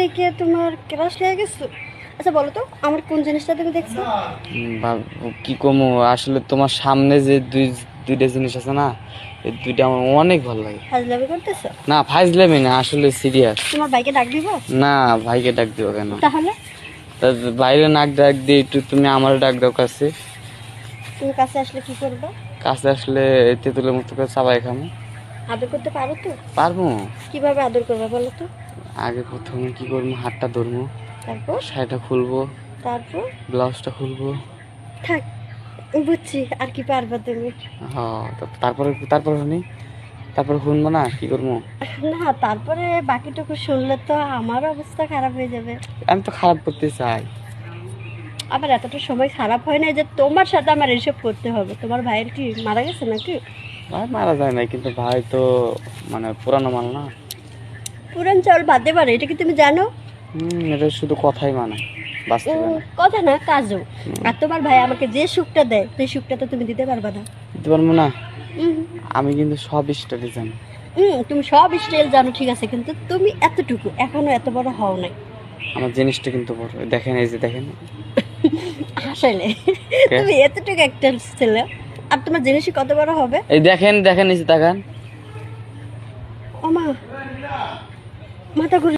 দেখে তোমার ক্রাশ হয়ে গেছে? আচ্ছা বলো তো, আমার কোন জিনিসটা তুমি দেখছো? কি কমু আসলে তোমার সামনে যে দুইটা জিনিস আছে না, এই দুইটা আমার অনেক ভালো লাগে। ফাজলামি করতেছো? না ফাইজলামি না, আসলে সিরিয়াস। তোমার বাইকে ডাক দিব? না, ভাইকে ডাক দিও কেন? তাহলে তা বাইরে নাক ডাক দিয়ে একটু তুমি আমার ডাক দাও কাছে। তুমি কাছে আসলে কি করবে? কাছে আসলে তেঁতুলের মতো করে চাবাই খামো। আদর করতে পারো তো? পারবো। কিভাবে আদর করবে বলো তো? আগে প্রথমে কি করবো, হাতটা ধরবো, তারপর? শাড়িটা খুলবো, তারপর? ব্লাউজটা খুলবো। থাক, বুঝছি। আর কি পারবা তুমি? হ্যাঁ, তারপরে তারপর শুনি, তারপর শুনবো না কি করবো? না, তারপরে বাকিটুকু শুনলে তো আমার অবস্থা খারাপ হয়ে যাবে। আমি তো খারাপ করতে চাই। আবার এতটা সময় খারাপ হয় না যে তোমার সাথে আমার এসব করতে হবে। তোমার ভাইয়ের কি মারা গেছে নাকি? ভাই মারা যায় না, কিন্তু ভাই তো মানে পুরানো মাল না। পুরান চাউল বাদে পারে, এটা কি তুমি জানো? এটা শুধু কথাই মানে, বাস্তবে না। কথা না, কাজও। আর তোমার ভাই আমাকে যে সুখটা দেয় সেই সুখটা তো তুমি দিতে পারবে না। দিতে পারবো না। হুম। আমি কিন্তু সব স্টাডি জানি। তুমি সব স্টাইল জানো ঠিক আছে, কিন্তু তুমি এতটুকু এখনো এত বড় হও নাই। আমার জিনিসটা কিন্তু বড়, দেখেন এই যে দেখেন। আসলে তুমি এতটুকু একটা ছেলে, আর তোমার জিনিসই কত বড় হবে। এই দেখেন দেখেন, এই যে তাকান। ও মা, মাথা ঘুরে